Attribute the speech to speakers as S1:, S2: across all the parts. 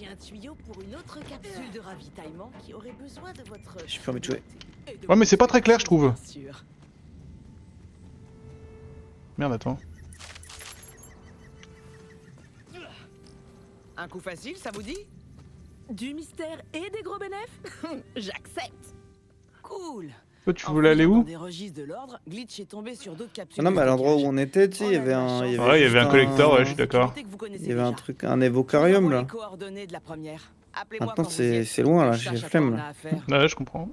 S1: J'ai un tuyau pour une autre capsule de ravitaillement qui aurait besoin de votre...
S2: J'ai plus envie de jouer.
S3: Ouais, mais c'est pas très clair, je trouve.
S1: Bien sûr.
S3: Merde, attends.
S1: Un coup facile, ça vous dit?
S4: Du mystère et des gros bénéfices.
S1: J'accepte. Cool.
S3: Toi, tu
S1: En
S3: voulais aller
S1: fouillant
S3: où?
S1: dans des registres de l'ordre, Glitch est tombé sur d'autres capsules.
S2: Non, mais à
S1: de
S2: l'endroit où
S1: stockage.
S2: on était, tu sais, il y
S1: On a
S2: avait
S1: de la
S2: un.
S1: chance.
S2: Il y avait
S3: Ouais, il y avait un
S2: juste
S3: collector, ouais, je suis d'accord.
S1: Sécurité que vous connaissez
S2: Il y avait un
S1: déjà.
S2: truc, un
S1: Je vous
S2: évocarium
S1: envoie
S2: là.
S1: les coordonnées de la première. Appelez-moi
S2: Maintenant,
S1: quand vous y êtes.
S2: c'est loin là,
S1: Je
S2: j'ai
S1: sache
S2: la
S1: à quoi
S2: flemme
S1: on
S2: là.
S1: a affaire.
S3: Ouais, je comprends.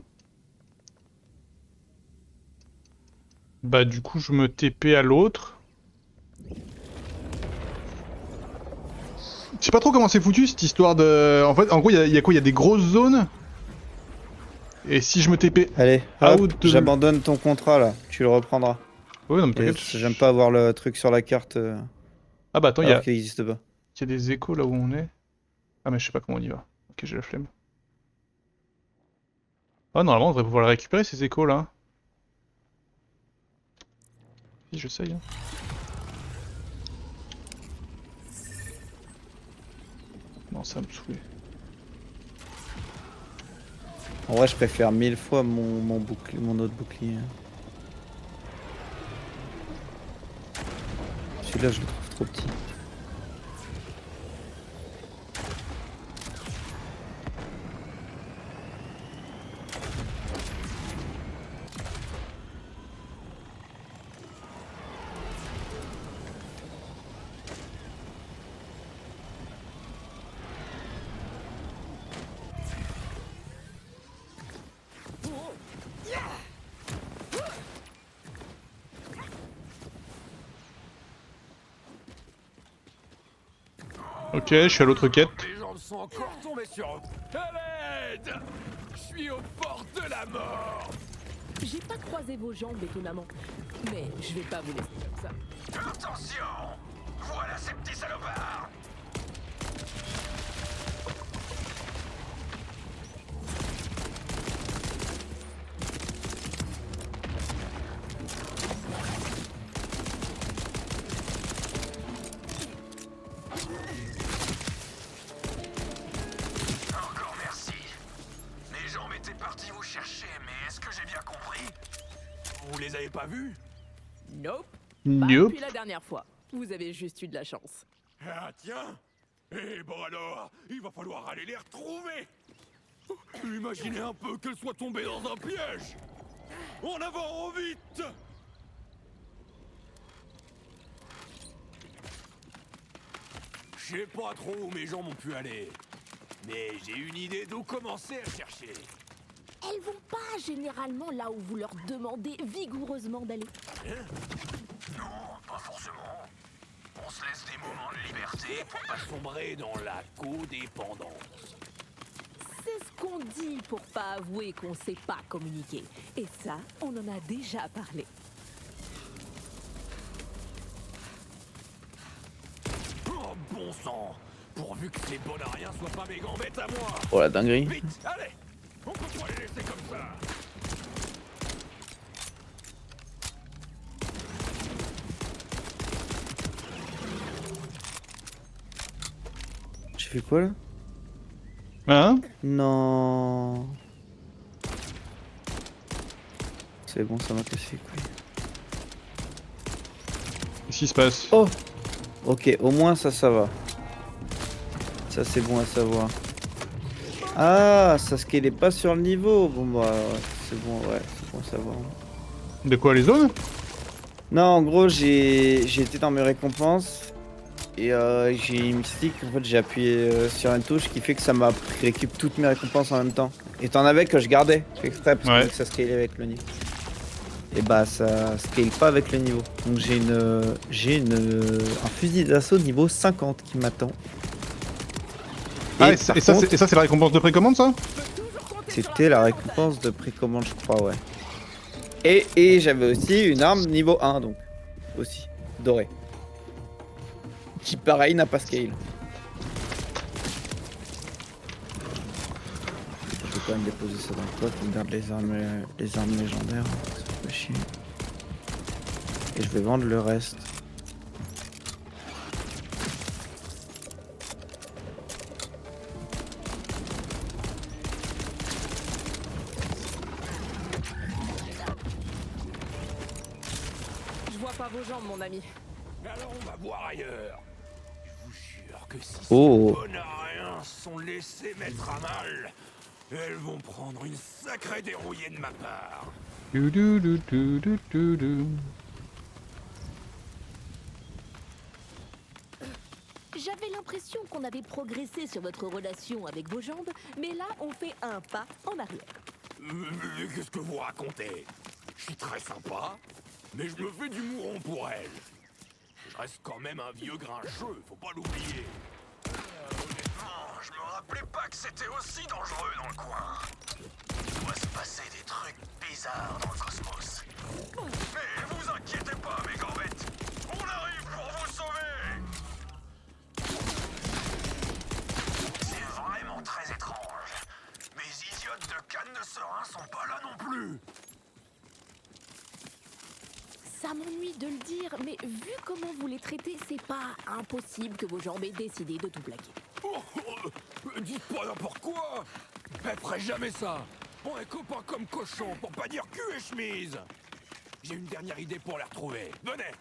S3: Bah, du coup, je me TP à l'autre. Je sais pas trop comment c'est foutu cette histoire de. En fait, en gros, il y a quoi? Il y a des grosses zones. Et si je me TP
S2: Allez, hop,
S3: out.
S2: j'abandonne ton contrat là, tu le reprendras.
S3: Ouais, non, mais
S2: Et
S3: t'inquiète.
S2: j'aime pas avoir le truc sur la carte
S3: Ah, bah, attends, il y
S2: alors
S3: a...
S2: qu'il n'existe pas.
S3: y a des échos là où on est. Ah, mais je sais pas comment on y va. Ok, j'ai la flemme. Ah, normalement, on devrait pouvoir les récupérer ces échos là. Si, j'essaye. Hein. Non, ça va me saouler.
S2: En vrai, je préfère 1000 fois mon autre bouclier. Celui-là, je le trouve trop petit.
S3: Ok, je suis à l'autre quête.
S5: Les gens sont encore tombés sur eux. À l'aide! Je suis aux portes de la mort!
S4: J'ai pas croisé vos jambes étonnamment. Mais je vais pas vous laisser comme ça.
S5: Attention! Voilà ces petits salopards! Encore merci. Les gens m'étaient partis vous chercher, mais est-ce que j'ai bien compris? Vous les avez pas vus?
S4: Nope. Pas
S3: Nope.
S4: depuis la dernière fois. Vous avez juste eu de la chance.
S5: Ah tiens! Eh bon alors, il va falloir aller les retrouver! Imaginez un peu qu'elles soient tombées dans un piège! En avant, vite! Je sais pas trop où mes gens m'ont pu aller, mais j'ai une idée d'où commencer à chercher.
S4: Elles vont pas généralement là où vous leur demandez vigoureusement d'aller.
S5: Non, pas forcément. On se laisse des moments de liberté pour pas sombrer dans la codépendance.
S4: C'est ce qu'on dit pour pas avouer qu'on sait pas communiquer. Et ça, on en a déjà parlé.
S5: Oh bon sang! Pourvu que ces bonariens soient pas mes gambettes à moi!
S2: Oh la dinguerie.
S5: Vite, allez! On peut pas les laisser comme ça!
S2: J'ai fait quoi là?
S3: Hein?
S2: Non. C'est bon, ça m'a cassé les couilles.
S3: Qu'est-ce qui se passe?
S2: Oh! Ok, au moins ça va. Ça c'est bon à savoir. Ah, ça scale est pas sur le niveau. Bon bah ouais, c'est bon à savoir.
S3: De quoi, les zones?
S2: Non, en gros j'ai été dans mes récompenses et j'ai une mystique. En fait j'ai appuyé sur une touche qui fait que ça m'a récup toutes mes récompenses en même temps. Et t'en avais que je gardais, je fais exprès parce
S3: Ouais.
S2: que ça scale avec le niveau. Et bah ça scale pas avec le niveau. Donc j'ai un fusil d'assaut niveau 50 qui m'attend.
S3: Ah,
S2: par
S3: et ça,
S2: contre,
S3: c'est la récompense de précommande, ça?
S2: c'était la récompense de précommande, je crois, ouais. Et j'avais aussi une arme niveau 1, donc. Aussi. Dorée. Qui, pareil, n'a pas scale. Je vais quand même déposer ça dans le coffre. On garde les armes légendaires. Ça fait chier. Et je vais vendre le reste.
S4: vos jambes, mon ami.
S5: Alors on va voir ailleurs. Je vous jure que si
S2: Oh.
S5: ces bonariens se sont laissés mettre à mal, elles vont prendre une sacrée dérouillée de ma part.
S3: Du, du, du, du, du, du, du.
S4: J'avais l'impression qu'on avait progressé sur votre relation avec vos jambes, mais là, on fait un pas en arrière.
S5: Mais qu'est-ce que vous racontez? Je suis très sympa, mais je me fais du mouron pour elle. Je reste quand même un vieux grincheux, faut pas l'oublier. Honnêtement, je me rappelais pas que c'était aussi dangereux dans le coin. Il doit se passer des trucs bizarres dans le cosmos. Mais vous inquiétez pas, mes gambettes. On arrive pour vous sauver. C'est vraiment très étrange. Mes idiotes de canne de serin sont pas là non plus.
S4: Ça m'ennuie de le dire, mais vu comment vous les traitez, c'est pas impossible que vos jambes aient décidé de tout plaquer.
S5: Dites pas n'importe quoi. Elle ferait jamais ça. On est copains comme cochons, pour pas dire cul et chemise. J'ai une dernière idée pour les retrouver. Venez.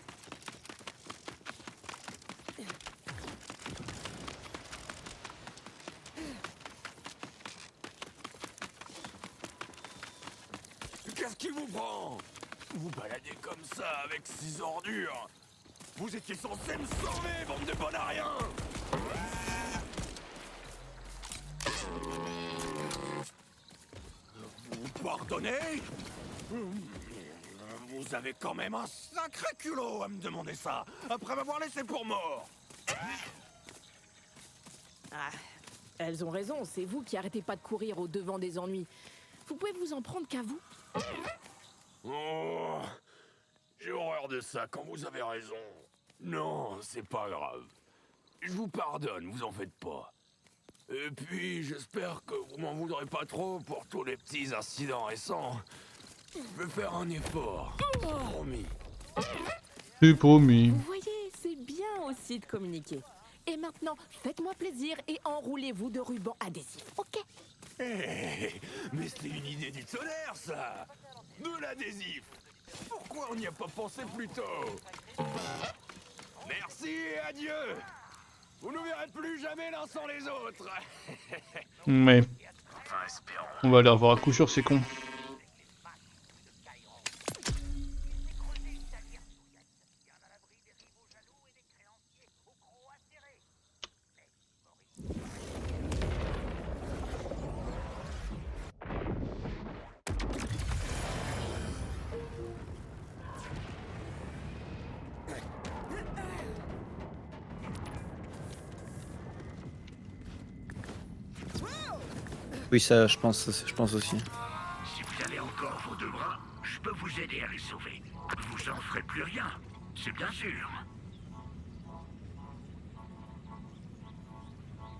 S5: Qu'est-ce qui vous prend? Vous baladez comme ça avec ces ordures. Vous étiez censé me sauver, bande de bonariens. Vous pardonnez? Vous avez quand même un sacré culot à me demander ça, après m'avoir laissé pour mort.
S4: Ah, elles ont raison, c'est vous qui arrêtez pas de courir au devant des ennuis. Vous pouvez vous en prendre qu'à vous.
S5: Oh, j'ai horreur de ça quand vous avez raison. Non, c'est pas grave. Je vous pardonne, vous en faites pas. Et puis, j'espère que vous m'en voudrez pas trop pour tous les petits incidents récents. Je vais faire un effort. Promis.
S3: C'est promis.
S4: Vous voyez, c'est bien aussi de communiquer. Et maintenant, faites-moi plaisir et enroulez-vous de rubans adhésifs, ok?
S5: Mais c'était une idée du tonnerre, ça. De l'adhésif. Pourquoi on n'y a pas pensé plus tôt? Merci et adieu. Vous ne verrez plus jamais l'un sans les autres.
S3: Mais
S5: Enfin, espérons.
S3: on va aller revoir à coup sûr ces cons.
S2: Oui, ça, je pense aussi.
S6: Si vous avez encore vos deux bras, je peux vous aider à les sauver. Vous en ferez plus rien, c'est bien sûr.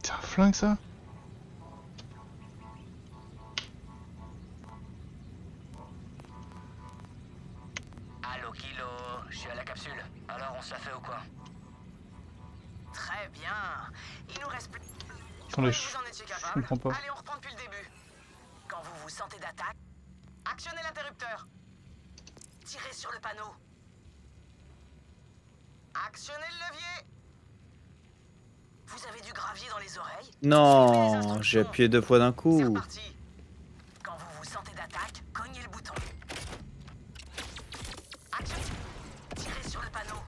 S3: C'est un flingue ça?
S7: Allô Kilo, je suis à la capsule. Alors on se la fait ou quoi? Très bien. Il nous reste plus...
S3: Attendez,
S7: Vous en étiez
S3: je
S7: capable?
S3: comprends pas.
S7: Allez, on reprend depuis le début. Quand vous vous sentez d'attaque, actionnez l'interrupteur. Tirez sur le panneau. Actionnez le levier. Vous avez du gravier dans les oreilles? Suivez les
S2: Non,
S7: instructions.
S2: j'ai appuyé 2 fois d'un
S7: C'est
S2: coup.
S7: reparti. Quand vous vous sentez d'attaque, cognez le bouton. Action. Tirez sur le panneau.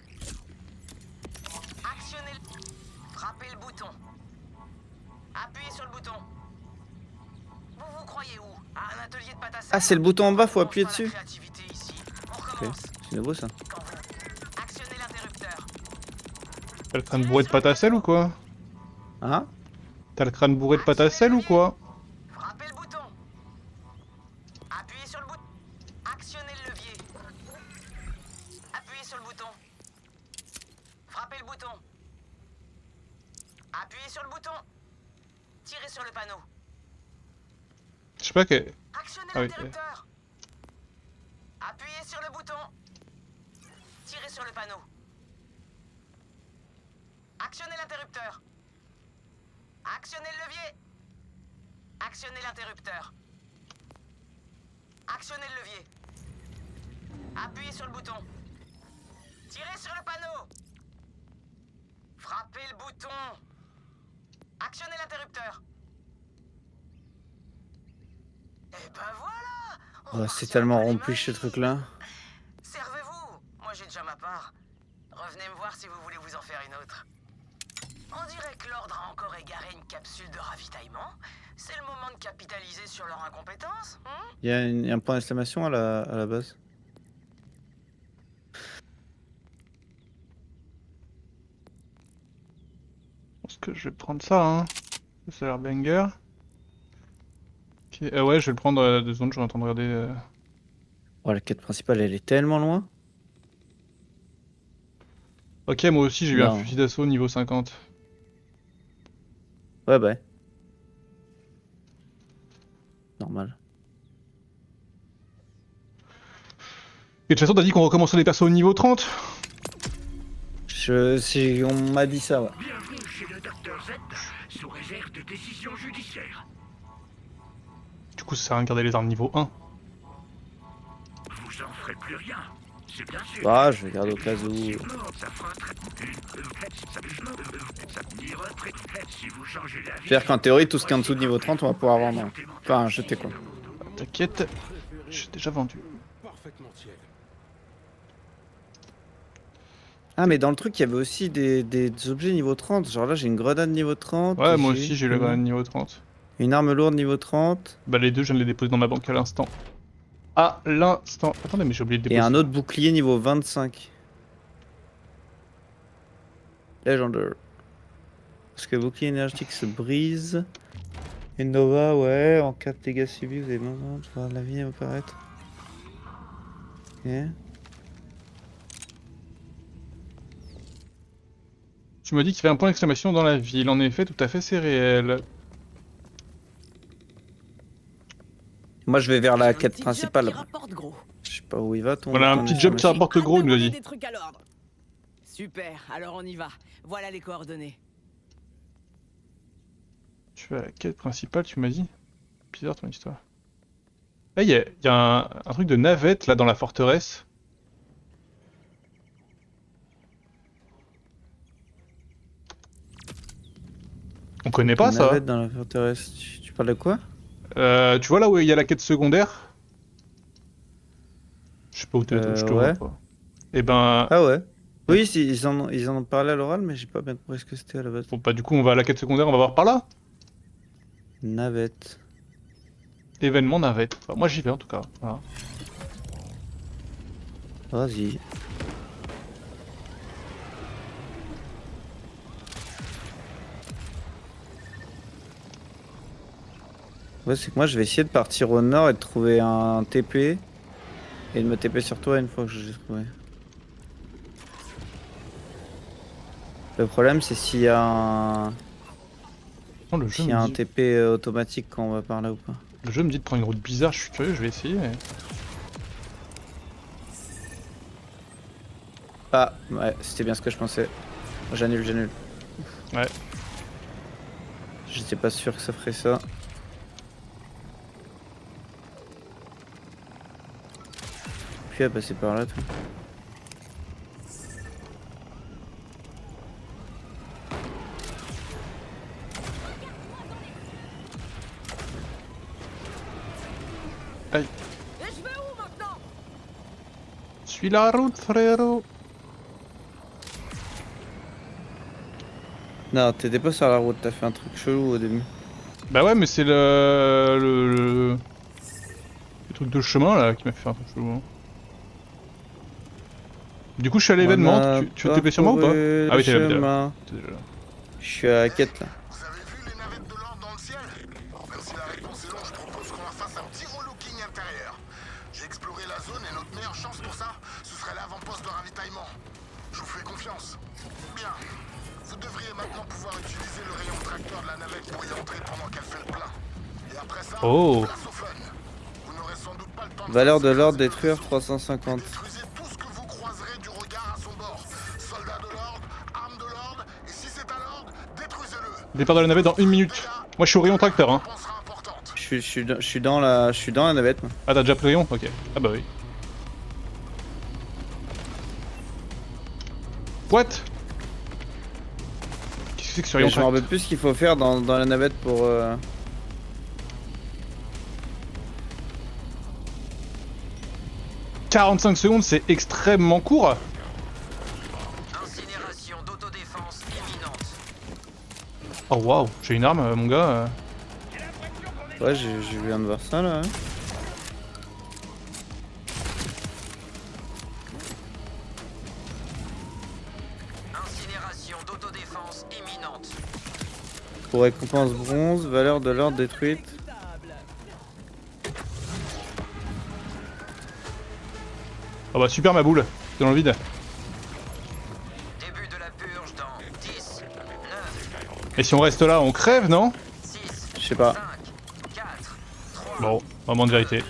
S7: Actionnez le... Frappez le bouton. Appuyez sur le bouton. Vous vous croyez où? À un atelier de pâte à sel?
S2: Ah, c'est le bouton en bas, faut
S7: On
S2: appuyer
S7: lance pas la
S2: dessus.
S7: créativité ici. On
S2: Ok,
S7: recommence.
S2: c'est nouveau ça.
S7: Quand vous... Actionnez l'interrupteur.
S3: T'as le crâne bourré de pâte à sel ou quoi?
S2: Hein?
S3: T'as le crâne bourré de pâte à sel ou quoi?
S7: Frappez le bouton. Appuyez sur le bouton. Actionnez le levier. Appuyez sur le bouton. Frappez le bouton. Appuyez sur le bouton. Tirez sur le panneau.
S3: Je sais pas que...
S7: Actionnez
S3: Ah oui,
S7: l'interrupteur. Appuyez sur le bouton. Tirez sur le panneau. Actionnez l'interrupteur. Actionnez le levier. Actionnez l'interrupteur. Actionnez le levier. Appuyez sur le bouton. Tirez sur le panneau. Frappez le bouton. Actionnez l'interrupteur. Et ben voilà.
S2: Oh, c'est tellement rempli ce truc là.
S7: Servez-vous. Moi j'ai déjà ma part. Revenez me voir si vous voulez vous en faire une autre. On dirait que l'ordre a encore égaré une capsule de ravitaillement. C'est le moment de capitaliser sur leur incompétence, hein?
S2: Il y a un point d'exclamation à la base.
S3: Je pense que je vais prendre ça, hein. Ça a l'air banger. Ok, ouais, je vais le prendre 2 secondes, je suis en train de regarder.
S2: Oh, la quête principale, elle est tellement loin.
S3: Ok, moi aussi j'ai eu un
S2: Non.
S3: fusil d'assaut niveau 50.
S2: Ouais, bah. Normal.
S3: Et de toute façon, t'as dit qu'on recommençait les persos au niveau 30?
S2: On m'a dit ça, ouais.
S6: Bienvenue chez le Dr Z, sous réserve de décision judiciaire.
S3: Du coup, ça sert à rien de garder les armes niveau 1.
S6: Vous en ferez plus rien. C'est bien sûr.
S2: Ah, je vais garder au cas où.
S6: Ça fera un trait. Si vous changez la vie.
S2: C'est-à-dire qu'en théorie, tout ce qui est en dessous de niveau 30, on va pouvoir vendre. Enfin, jeter quoi.
S3: T'inquiète, j'ai déjà vendu.
S5: Parfaitement tiède.
S2: Ah, mais dans le truc, il y avait aussi des objets niveau 30. Genre là, j'ai une grenade niveau 30.
S3: Ouais, moi aussi j'ai eu la grenade niveau 30.
S2: Une arme lourde niveau 30.
S3: Bah les deux, je viens de les déposer dans ma banque à l'instant. À l'instant. Attendez, mais j'ai oublié de
S2: Et
S3: déposer.
S2: un autre bouclier niveau 25. Légendaire. Parce que le bouclier énergétique se brise. Et Nova, ouais, en cas de dégâts subis, vous avez besoin de voir la vie apparaître. Ok.
S3: Tu m'as dit qu'il y avait un point d'exclamation dans la ville. En effet, tout à fait, c'est réel.
S2: Moi, je vais vers la
S1: Un
S2: quête
S1: petit
S2: principale.
S1: job qui rapporte gros.
S2: Je sais pas où il va ton.
S3: Voilà un
S2: ton
S3: petit job qui
S2: exclamation.
S3: rapporte gros, il nous a
S1: Amenez
S3: dit.
S1: des trucs à l'ordre. Super, alors on y va. Voilà les coordonnées.
S3: Tu vas à la quête principale, tu m'as dit. Bizarre ton histoire. Là, il y a un truc de navette là dans la forteresse. On connaît pas
S2: Une
S3: ça.
S2: navette dans la forteresse. Tu parles de quoi?
S3: Tu vois là où il y a la quête secondaire? Je sais pas où t'es, je te
S2: ouais.
S3: vois pas. Et ben,
S2: Ah ouais. Oui, si, ils en ont parlé à l'oral, mais j'ai pas bien compris ce que c'était à la base.
S3: bon, bah du coup on va à la quête secondaire, on va voir par là.
S2: Navette.
S3: Événement navette. Enfin, moi j'y vais en tout cas. Voilà.
S2: Vas-y. Ouais, c'est que moi je vais essayer de partir au nord et de trouver un TP. Et de me TP sur toi une fois que je l'ai trouvé. Le problème c'est s'il y a un,
S3: Non, le jeu
S2: s'il y a
S3: me
S2: un
S3: dit...
S2: TP automatique quand on va par là ou pas.
S3: Le jeu me dit de prendre une route bizarre, je suis curieux, je vais essayer. Mais...
S2: Ah, ouais, c'était bien ce que je pensais. J'annule.
S3: Ouais.
S2: J'étais pas sûr que ça ferait ça. Puis à passer par là, toi.
S3: Aïe.
S1: Et je vais où maintenant?
S3: Suis la route, frérot.
S2: Non, t'étais pas sur la route, t'as fait un truc chelou au début.
S3: Bah ouais, mais c'est le truc de chemin là qui m'a fait un peu chelou. Hein. Du coup, je suis à l'événement. Tu veux TP sur moi ou pas? Ah oui, t'es là. T'es déjà là.
S2: Je suis à la quête là.
S8: Vous avez vu les navettes de l'ordre dans le ciel? Même si la réponse est longue, je propose qu'on leur fasse un petit relooking intérieur. J'ai exploré la zone et notre meilleure chance pour ça, ce serait l'avant-poste de ravitaillement. Je vous fais confiance. Bien. Vous devriez maintenant pouvoir utiliser le rayon tracteur de la navette pour y entrer pendant qu'elle fait le plein. Et après ça,
S3: Oh.
S8: place au fun. Vous n'aurez sans doute pas le temps de...
S2: Valeur de l'ordre détruire 350.
S8: Détruisez tout ce que vous croiserez du regard à son bord. Soldats de l'ordre, armes de l'ordre, et si c'est à l'ordre, détruisez-le.
S3: Départ de la navette dans 1 minute. Moi, je suis au rayon tracteur. Hein.
S8: La réponse sera importante.
S2: Je suis dans la navette moi.
S3: Ah, t'as déjà pris le rayon? Ok. Ah bah oui. What? Qu'est-ce que c'est que ce
S2: Mais
S3: rayon
S2: je me rappelle plus ce qu'il faut faire dans la navette pour...
S3: 45 secondes, c'est extrêmement court.
S7: Incinération d'autodéfense imminente.
S3: Oh waouh, j'ai une arme, mon gars.
S2: Ouais, je viens de voir ça là. Hein.
S7: Incinération d'autodéfense imminente.
S2: Pour récompense bronze, valeur de l'ordre détruite.
S3: Oh bah super ma boule, c'est dans le vide.
S7: Début de la purge dans 10, 9,
S3: Et si on reste là, on crève, non?
S7: 6,
S2: Je sais pas.
S7: 5, 4, 3,
S3: Bon, moment de vérité.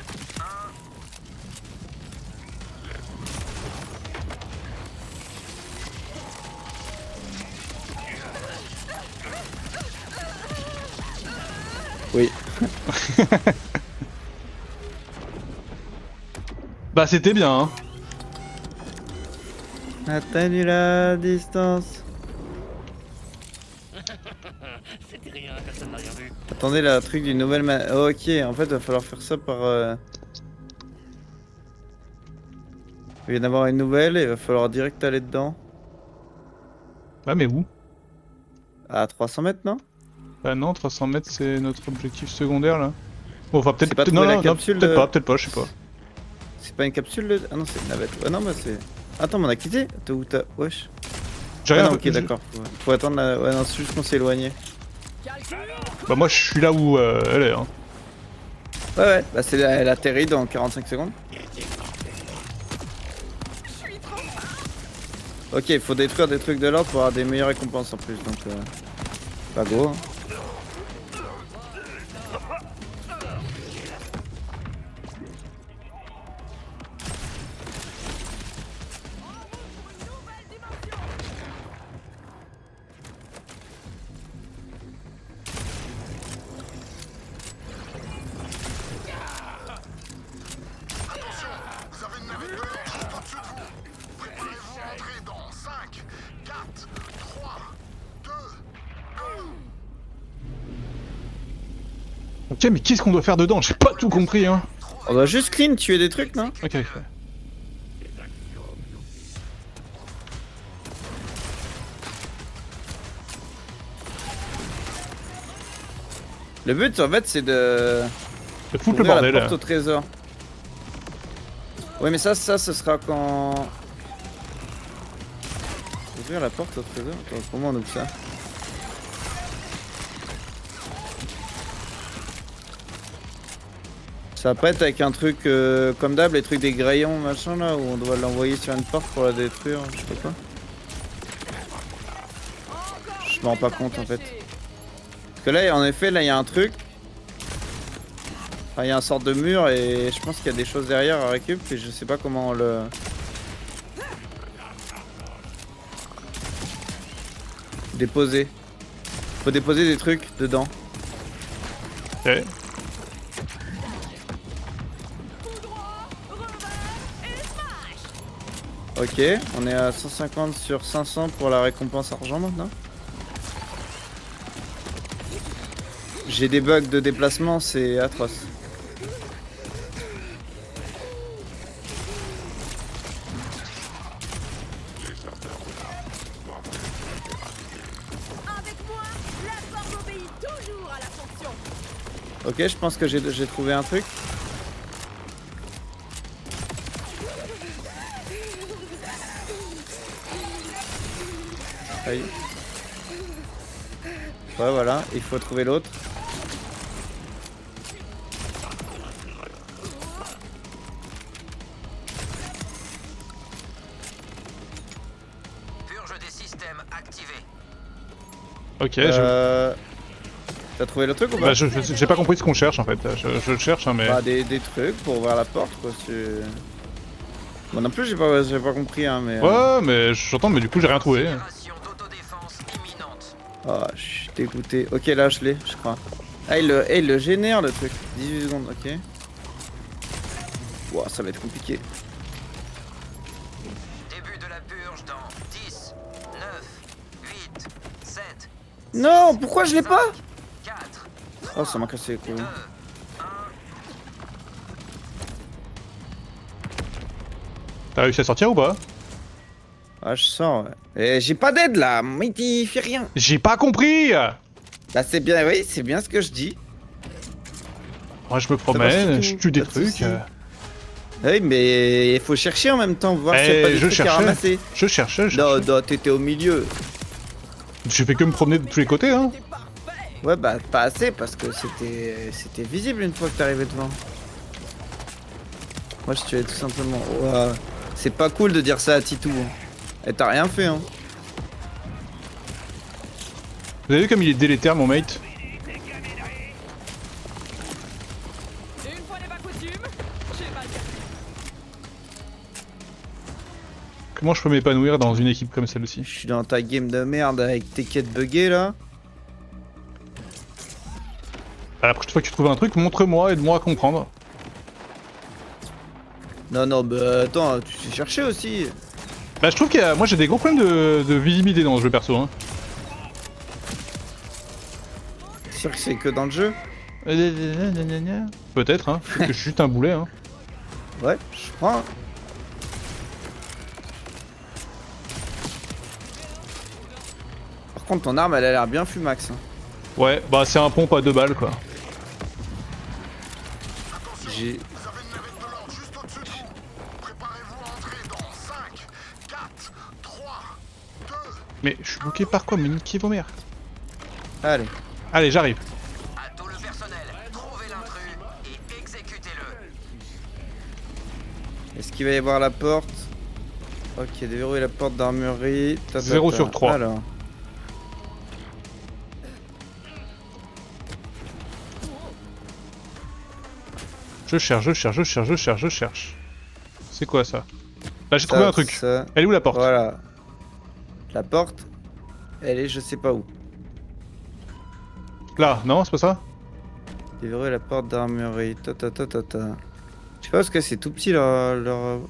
S2: Oui.
S3: Bah c'était bien, hein.
S2: Atteindre la distance. Attendez, là, truc d'une nouvelle oh, ok, en fait, il va falloir faire ça par... Il vient d'avoir une nouvelle et il va falloir direct aller dedans.
S3: Bah mais où?
S2: À 300 mètres, non?
S3: Bah non, 300 mètres c'est notre objectif secondaire là. Bon, enfin peut-être
S2: C'est pas
S3: non,
S2: trouver la
S3: non,
S2: capsule
S3: peut-être pas, je sais pas.
S2: C'est pas une capsule le... Ah non, c'est une navette. Ouais, non, bah c'est... Attends, mais on a quitté? T'as où t'as... Wesh.
S3: J'ai
S2: Ah
S3: rien.
S2: non, ok, d'accord. Faut attendre la... Ouais, non, c'est juste qu'on s'est éloigné.
S3: Bah moi je suis là où elle est, hein.
S2: Ouais, bah c'est elle atterrit dans 45 secondes. Ok, il faut détruire des trucs de l'ordre pour avoir des meilleures récompenses en plus, donc... Pas go, hein.
S8: Vous avez une navette de l'ordre juste au-dessus de vous. Préparez-vous à entrer dans 5, 4, 3, 2, 1.
S3: Ok, mais qu'est-ce qu'on doit faire dedans? J'ai pas tout compris, hein.
S2: On doit juste clean tuer des trucs, non?
S3: Ok, ok.
S2: Le but, en fait, c'est de...
S3: C'est foutre le
S2: ouvrir
S3: bordel.
S2: la porte au trésor. Ouais, mais ça, ce sera quand... Ouvrir la porte au trésor? Attends, comment on ouvre ça? Ça va pas être avec un truc comme d'hab, les trucs des grayons machin là, où on doit l'envoyer sur une porte pour la détruire, je sais pas quoi. Je me rends pas compte en fait. Parce que là, en effet, là il y a un truc. Enfin, il y a un sorte de mur et je pense qu'il y a des choses derrière à récup et je sais pas comment on le... Déposer. Faut déposer des trucs dedans.
S3: Ok.
S2: Ok, on est à 150 sur 500 pour la récompense argent maintenant. J'ai des bugs de déplacement, c'est atroce.
S4: Avec moi, la forme obéit toujours à la fonction.
S2: Ok, je pense que j'ai trouvé un truc. Aïe. Ouais, voilà, il faut trouver l'autre.
S7: Purge des systèmes activée.
S3: Ok,
S2: T'as trouvé le truc ou pas?
S3: bah, j'ai pas compris ce qu'on cherche en fait. Je le cherche, hein, mais.
S2: Bah, des trucs pour ouvrir la porte quoi. Moi non plus j'ai pas compris hein mais...
S3: Ouais, mais j'entends, mais du coup j'ai rien trouvé.
S7: Incinération d'autodéfense imminente.
S2: Oh, je suis dégoûté. Ok, là je l'ai, je crois. Ah, il le génère le truc. 18 secondes, ok. Wow, ça va être compliqué.
S7: Début de la purge dans 10,
S2: Non, pourquoi je l'ai pas?
S7: 4,
S2: Oh, ça m'a cassé les couilles.
S7: 2, 1.
S3: T'as réussi à sortir ou pas?
S2: Ah, je sors, ouais. Et j'ai pas d'aide là, mais il fait rien.
S3: J'ai pas compris.
S2: Bah, c'est bien, oui, c'est bien ce que je dis.
S3: Moi je me
S2: marche
S3: promène,
S2: tout,
S3: je tue des
S2: pas de
S3: trucs.
S2: soucis. Oui, mais il faut chercher en même temps, voir s'il y a
S3: Eh,
S2: pas des
S3: je
S2: trucs à
S3: cherchais.
S2: ramasser.
S3: Je cherche.
S2: Non, non, t'étais au milieu.
S3: J'ai fait que me promener de tous les côtés, hein.
S2: Ouais, bah, pas assez parce que c'était visible une fois que t'arrivais devant. Moi, je tuais tout simplement. Ouah. C'est pas cool de dire ça à Titou. Et t'as rien fait, hein.
S3: Vous avez vu comme il est délétère, mon mate?
S1: Une fois n'est pas coutume, j'ai mal gardé.
S3: Comment je peux m'épanouir dans une équipe comme celle-ci?
S2: Je suis dans ta game de merde avec tes quêtes buggées là.
S3: La prochaine fois que tu trouves un truc, montre-moi, aide-moi à comprendre.
S2: Non, non, bah attends, tu sais chercher aussi.
S3: Bah je trouve qu'il y a... Moi j'ai des gros problèmes de visibilité dans ce jeu perso, hein.
S2: C'est sûr que c'est que dans le jeu.
S3: Peut-être, hein. Peut-être que je suis juste un boulet, hein.
S2: Ouais, je crois. Par contre, ton arme elle a l'air bien fumax. Hein.
S3: Ouais, bah c'est un pompe à 2 balles, quoi.
S2: J'ai.
S8: Vous avez une navette de l'ordre juste au-dessus de vous. Préparez-vous à entrer dans 5, 4, 3, 2.
S3: Mais je suis bloqué par quoi? Mais niquez vos mères.
S2: Allez.
S3: Allez, j'arrive.
S7: À tout le personnel, trouvez l'intrus et exécutez-le.
S2: Est-ce qu'il va y avoir la porte? Ok, déverrouiller la porte d'armurerie.
S3: 0 sur 3.
S2: Alors.
S3: Je cherche. C'est quoi ça? Là j'ai trouvé un truc.
S2: Ça.
S3: Elle est où la porte?
S2: Voilà. La porte, elle est je sais pas où.
S3: Là, non, c'est pas ça?
S2: Déverrouiller la porte d'armurerie. Je sais pas parce que c'est tout petit leur...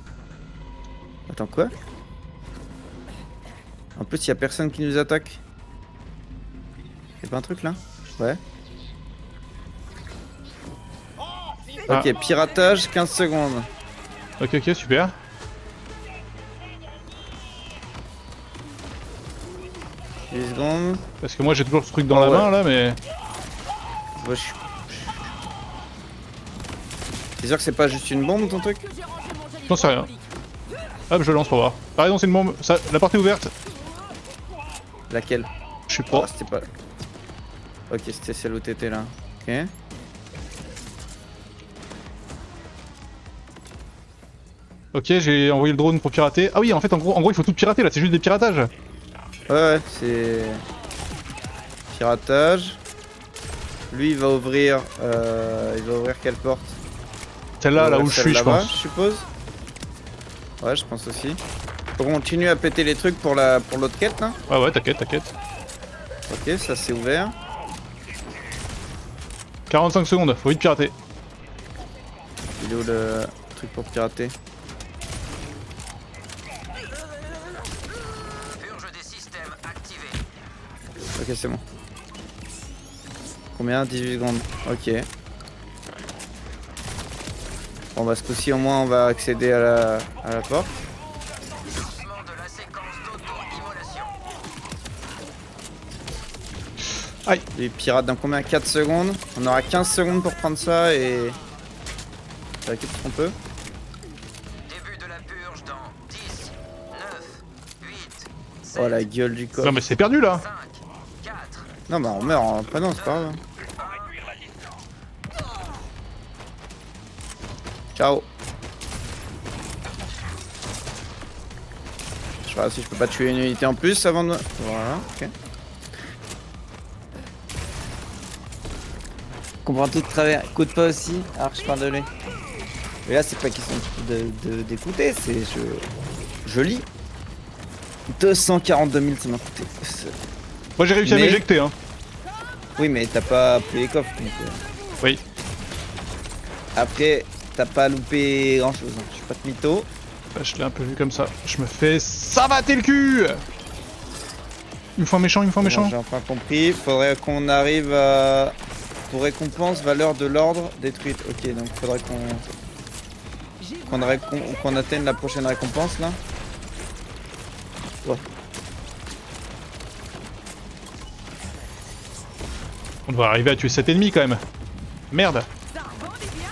S2: Attends quoi? En plus, y a personne qui nous attaque. Y'a pas un truc là? Ouais.
S3: Ah.
S2: Ok, piratage, 15 secondes.
S3: Ok, super.
S2: « 10 secondes.
S3: Parce que moi j'ai toujours ce truc dans la
S2: ouais.
S3: main là, mais...
S2: Ouais, T'es sûr que c'est pas juste une bombe ton truc?
S3: J'en sais rien. Hop, je lance pour voir. Pareil, non, c'est une bombe. Ça... La porte est ouverte.
S2: Laquelle?
S3: Je suis
S2: Oh,
S3: pro.
S2: c'était pas... Ok, c'était celle où t'étais là. Ok.
S3: Ok, j'ai envoyé le drone pour pirater. Ah oui, en fait, en gros il faut tout pirater là, c'est juste des piratages.
S2: Ouais, c'est... Piratage. Lui, il va ouvrir quelle porte?
S3: Celle-là, là où je
S2: Celle
S3: suis, je
S2: là-bas,
S3: pense.
S2: je suppose. Ouais, je pense aussi. Faut continuer à péter les trucs pour l'autre quête là.
S3: Ouais, t'inquiète.
S2: Ok, ça c'est ouvert.
S3: 45 secondes, faut vite pirater.
S2: Il est où le truc pour pirater?
S7: Purge des systèmes activés.
S2: Ok, c'est bon. Combien? 18 secondes. Ok. Bon bah ce coup-ci au moins on va accéder à la porte.
S7: Lancement de la séquence d'auto-immolation.
S3: Aïe.
S2: Les pirates dans combien? 4 secondes. On aura 15 secondes pour prendre ça et... Ça récupère ce qu'on peut.
S7: Début de la purge dans 10, 9, 8, 7,
S2: Oh la gueule du corps.
S3: Non mais c'est perdu là.
S7: 5, 4,
S2: Non bah on meurt en... Bah non c'est pas grave. Ciao. Je sais pas si je peux pas tuer une unité en plus avant de... Voilà, ok. Je comprends tout de travers. Écoute pas aussi, alors je parle de lui. Mais là c'est pas question d'écouter, c'est... Je lis. 242 000 ça m'a coûté.
S3: Moi j'ai réussi à
S2: Mais-
S3: m'éjecter, hein.
S2: Oui mais t'as pas pris les coffres donc...
S3: Oui.
S2: Après, t'as pas loupé grand chose, hein. Je suis pas de mytho.
S3: Bah, je l'ai un peu vu comme ça. Je me fais savater le cul. Il me faut un méchant, il me faut un méchant.
S2: Bon, j'ai enfin compris. Faudrait qu'on arrive à... Pour récompense, valeur de l'ordre détruite. Ok, donc faudrait qu'on atteigne la prochaine récompense là. Ouais.
S3: On devrait arriver à tuer cet ennemi quand même. Merde.
S4: Ça rebondit bien.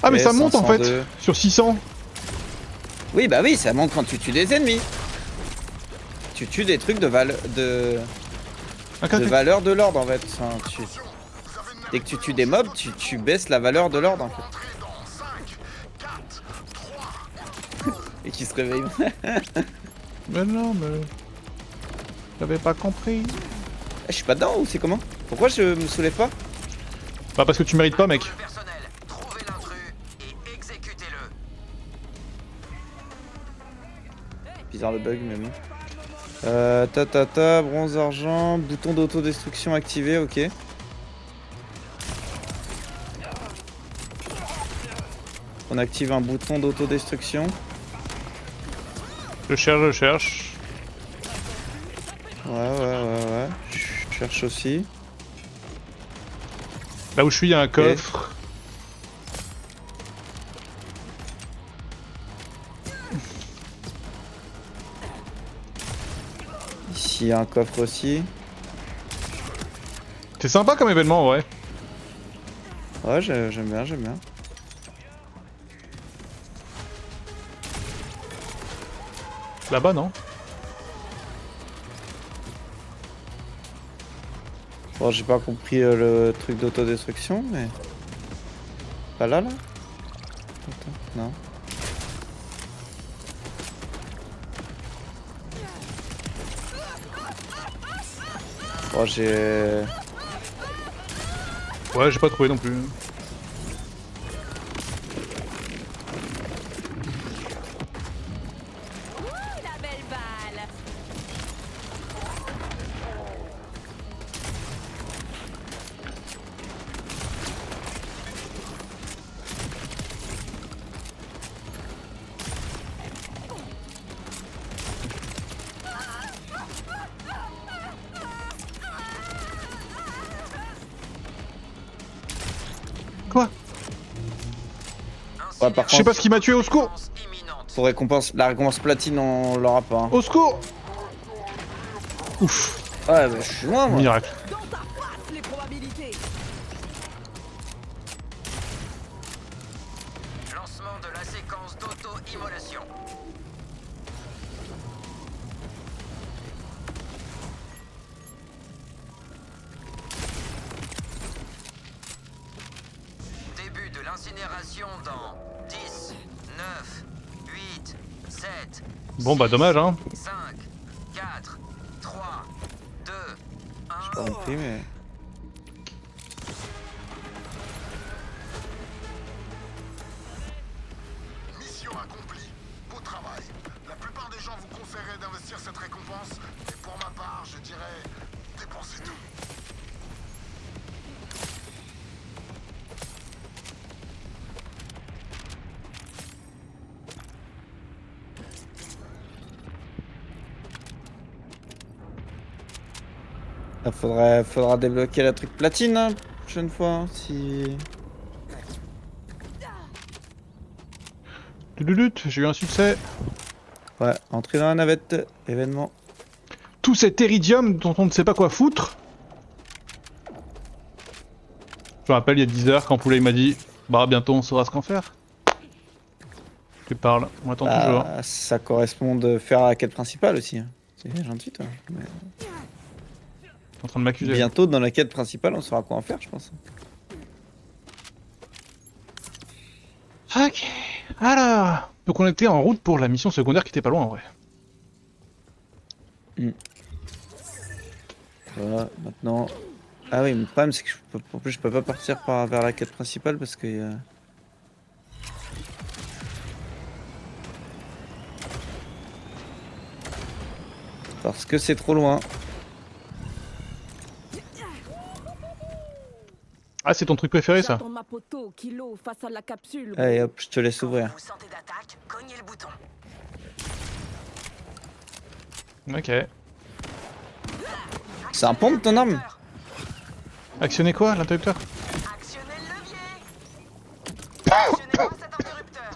S3: Ah mais
S2: Ouais,
S3: ça monte en fait.
S2: 502.
S3: Sur 600.
S2: Oui, bah oui, ça monte quand tu tues des ennemis. Tu tues des trucs de valeur de valeur de l'ordre en fait. Enfin, dès que tu tues des mobs, tu baisses la valeur de l'ordre en fait.
S8: Entrez dans 5, 4, 3.
S2: Et qui se réveille.
S3: Mais non, mais... J'avais pas compris.
S2: Je suis pas dedans ou c'est comment? Pourquoi je me soulève pas?
S3: Bah parce que tu mérites pas mec.
S7: Le personnel, trouvez l'intrus et exécutez-le.
S2: Bizarre le bug mais bon. Bronze argent, bouton d'autodestruction activé, ok. On active un bouton d'autodestruction.
S3: Je cherche, je cherche.
S2: Ouais. Je cherche aussi.
S3: Là où je suis, il y a un coffre.
S2: Ici, il y a un coffre aussi.
S3: C'est sympa comme événement, ouais.
S2: Ouais, j'aime bien.
S3: Là-bas, non?
S2: Bon, j'ai pas compris le truc d'autodestruction, mais... Pas là, là? Attends, non. Bon, j'ai...
S3: Ouais, j'ai pas trouvé non plus.
S4: La belle balle.
S3: Quoi?
S2: Ouais, par
S3: Je sais
S2: contre,
S3: pas ce qui m'a tué, au secours!
S2: pour la récompense platine, on l'aura pas. Hein.
S3: Au secours! Ouf,
S2: Ouais, bah, je suis loin, moi.
S3: miracle.
S4: Dans ta face, les probabilités.
S7: Lancement de la séquence d'auto-immolation. Début de l'incinération dans 10, 9, 8, 7,
S3: Bon bah dommage hein.
S7: 5, 4, 3, 2, 1.
S2: J'ai pas compris, mais...
S8: Mission accomplie. Beau travail. La plupart des gens vous conseilleraient d'investir cette récompense, et pour ma part, je dirais dépensez tout.
S2: Là, faudra débloquer la truc platine, hein, prochaine fois, hein, si...
S3: J'ai eu un succès.
S2: Ouais, entrer dans la navette, événement.
S3: Tout cet éridium dont on ne sait pas quoi foutre. Je me rappelle il y a 10 heures quand Poulet m'a dit bah bientôt on saura ce qu'en faire. Tu parles, on attend toujours.
S2: Ça correspond de faire la quête principale aussi. Hein. C'est gentil, toi. Mais...
S3: En train de m'accuser.
S2: Bientôt, dans la quête principale, on saura quoi en faire, je pense.
S3: Ok, alors... Donc on était en route pour la mission secondaire qui était pas loin en vrai.
S2: Voilà, maintenant... Ah oui, mais le problème, c'est que en plus, je peux pas partir vers la quête principale parce que... Parce que c'est trop loin.
S3: Ah, c'est ton truc préféré ça?
S4: J'attends ma poteau, Kilo, face à la capsule.
S2: Allez hop, je te laisse
S7: Quand
S2: ouvrir.
S7: vous vous sentez d'attaque, cognez le bouton.
S3: Ok.
S2: C'est un pompe ton arme?
S3: Actionnez quoi, l'interrupteur?
S7: Actionnez le levier. Actionnez pas cet interrupteur.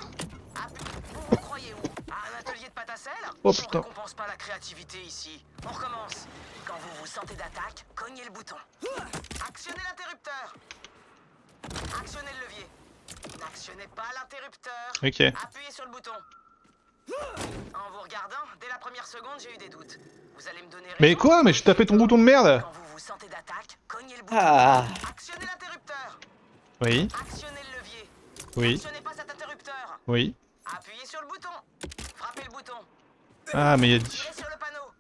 S7: Vous croyez où? À un atelier de pâte à sel?
S3: Oh,
S7: On
S3: putain.
S7: récompense pas la créativité ici. On recommence. Quand vous vous sentez d'attaque, cognez le bouton. Actionnez l'interrupteur. Actionnez le levier. N'actionnez pas l'interrupteur.
S3: Ok.
S7: Appuyez sur le bouton. En vous regardant, dès la première seconde, j'ai eu des doutes. Vous allez me donner raison.
S3: Mais quoi? Mais je tapais ton bouton de merde!
S7: Quand vous vous sentez d'attaque, cognez le bouton.
S2: Ah.
S7: Actionnez l'interrupteur.
S3: Oui,
S7: Actionnez le levier.
S3: oui,
S7: Actionnez pas cet interrupteur.
S3: oui.
S7: Appuyez sur le bouton. Frappez le bouton.
S3: Ah, mais il y a dit.
S7: Tirez sur le panneau.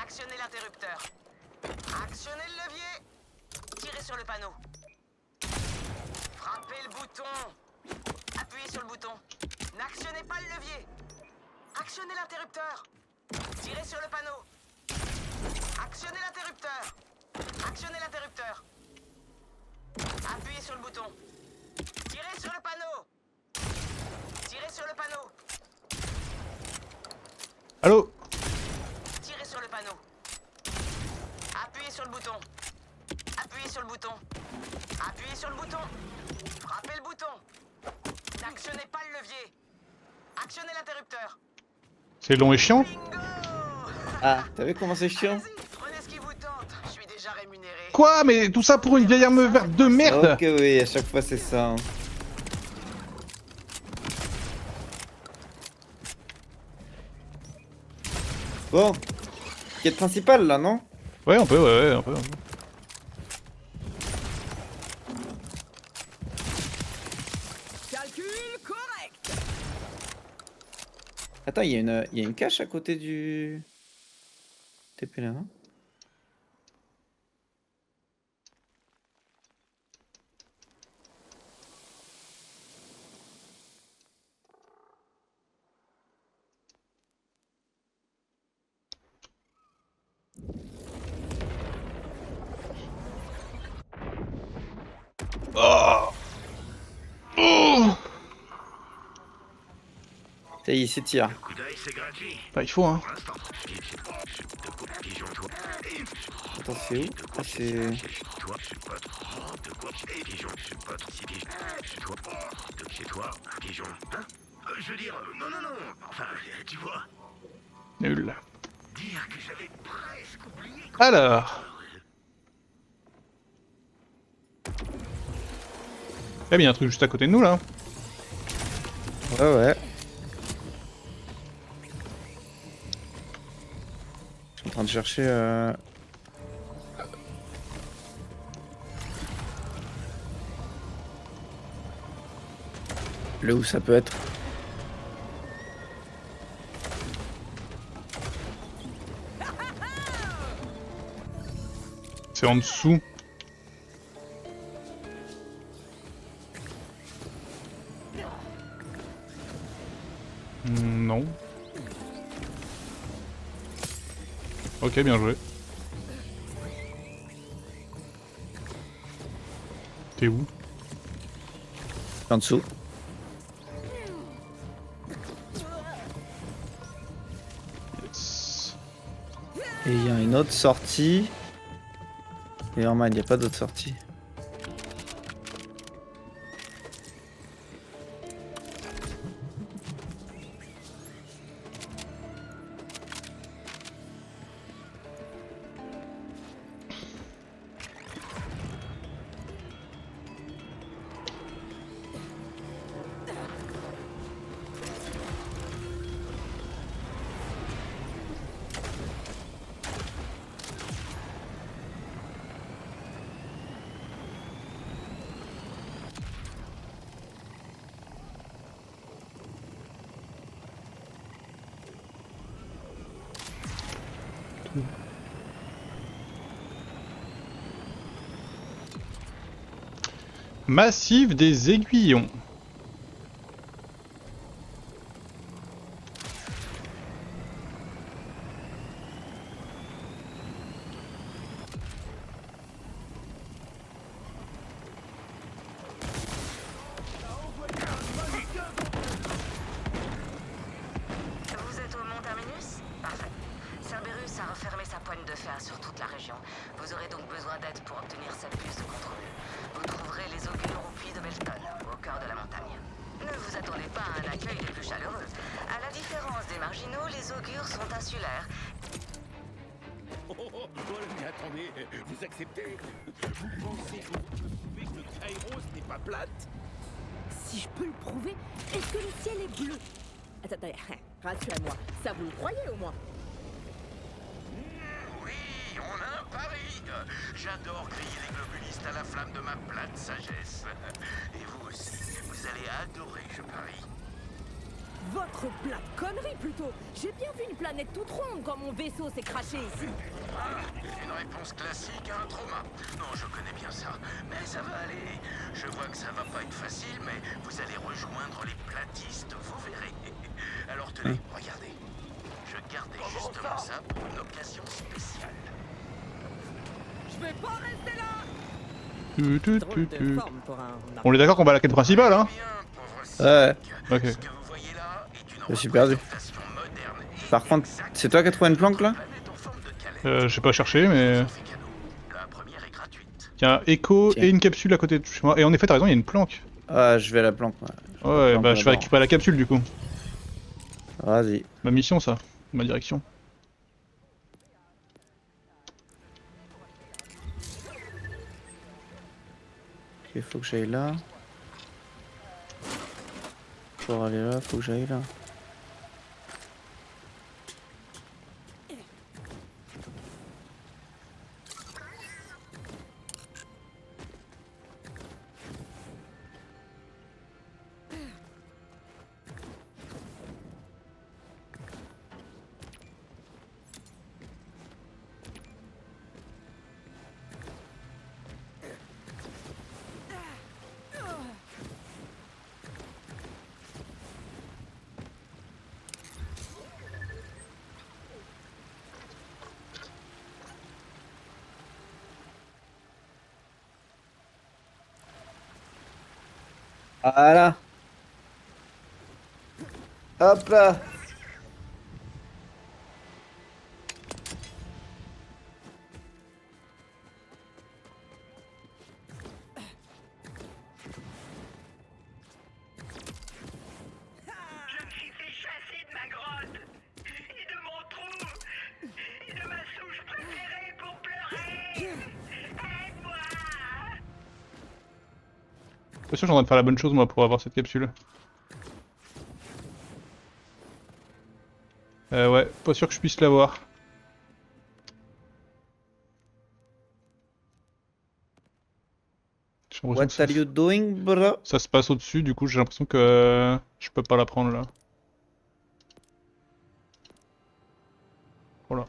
S7: Actionnez l'interrupteur. Actionnez le levier. Tirez sur le panneau. Frappez le bouton. Appuyez sur le bouton. N'actionnez pas le levier. Actionnez l'interrupteur. Tirez sur le panneau. Actionnez l'interrupteur. Actionnez l'interrupteur. Appuyez sur le bouton. Tirez sur le panneau. Tirez sur le panneau.
S3: Allô?
S7: Tirez sur le panneau. Appuyez sur le bouton. Appuyez sur le bouton. Appuyez sur le bouton. Frappez le bouton. N'actionnez pas le levier. Actionnez l'interrupteur.
S3: C'est long et chiant?
S7: Bingo!
S2: Ah, t'as vu comment c'est chiant?
S7: Vas-y, prenez ce qui vous tente. Je suis déjà rémunéré.
S3: Quoi? Mais tout ça pour une vieille arme verte de merde!
S2: Ok oui, à chaque fois c'est ça. Hein. Bon, quête principale là, non?
S3: Ouais, on peut, ouais, on peut.
S1: Calcul correct.
S2: Attends, il y a une cache à côté du TP là, non? Ça y est, il s'étire.
S6: Coup d'œil, c'est gratuit.
S3: Bah, il faut, hein.
S6: Pour l'instant. Pigeon, toi.
S2: Attends, c'est où? Ah, c'est...
S6: Toi, je sais pas trop. De quoi? Pigeon, je sais pas trop. Si pigeon, chez toi. De chez toi, pigeon. Hein? Je veux dire, non. Enfin, tu vois.
S3: Nul.
S6: Dire que j'avais presque oublié.
S3: Alors. Eh bien, il y a un truc juste à côté de nous là.
S2: Ouais. Je suis en train de chercher... Le où ça peut être.
S3: C'est en dessous. Non. Ok, bien joué. T'es où?
S2: En dessous.
S3: Yes.
S2: Et il y a une autre sortie. Et normal, il n'y a pas d'autre sortie.
S3: Massif des aiguillons.
S7: sa pointe de fer sur toute la région. Vous aurez donc besoin d'aide pour obtenir cette puce de contrôle. Vous trouverez les augures au puits de Belton, au cœur de la montagne. Ne vous attendez pas à un accueil des plus chaleureux. À la différence des marginaux, les augures sont insulaires.
S5: Mais attendez, vous acceptez? Vous pensez que vous prouvez que Kairos n'est pas plate?
S4: Si je peux le prouver, est-ce que le ciel est bleu? Attendez, rassurez-moi, ça vous le croyez au moins?
S6: Oui, on a un pari. J'adore griller les globulistes à la flamme de ma plate sagesse. Et vous aussi, vous allez adorer, je parie.
S4: Votre plate connerie plutôt. J'ai bien vu une planète toute ronde quand mon vaisseau s'est craché ici.
S6: Ah, une réponse classique à un trauma. Non, je connais bien ça, mais ça va aller. Je vois que ça va pas être facile, mais vous allez rejoindre les platistes, vous verrez. Alors tenez, regardez. Je gardais justement ça pour une occasion spéciale.
S1: Je vais pas rester là.
S3: Tu.
S1: forme pour un...
S3: On est d'accord qu'on va à la quête principale, hein?
S6: Bien, pauvre
S2: Ouais,
S6: cynique.
S3: Ok.
S6: Ce que vous voyez là est une
S2: je suis perdu.
S6: représentation moderne et
S2: Par contre, c'est toi qui as trouvé une planque là?
S6: planète en forme de calèche.
S3: J'ai pas cherché, mais...
S6: Ça fait cadeau. La première est gratuite.
S3: Il y a un écho
S2: Tiens.
S3: et une capsule à côté de chez moi. Et en effet, t'as raison, il y a une planque.
S2: Ah, je vais à la planque.
S3: Ouais,
S2: planque
S3: bah je vais
S2: d'abord.
S3: récupérer la capsule du coup.
S2: Vas-y.
S3: Ma mission, ça. Ma direction.
S2: Il faut que j'aille là. Pour aller là, faut que j'aille là. Voilà. Hop là.
S6: Je me suis fait chasser de ma grotte et de mon trou et de ma souche préférée pour pleurer. Aide-moi!
S3: Pas sûr que je suis en train de faire la bonne chose moi pour avoir cette capsule. Ouais, pas sûr que je puisse l'avoir. J'ai l'impression
S2: What
S3: que ça-
S2: are you doing, bro?
S3: Ça se passe au-dessus, du coup j'ai l'impression que je peux pas la prendre là. Voilà.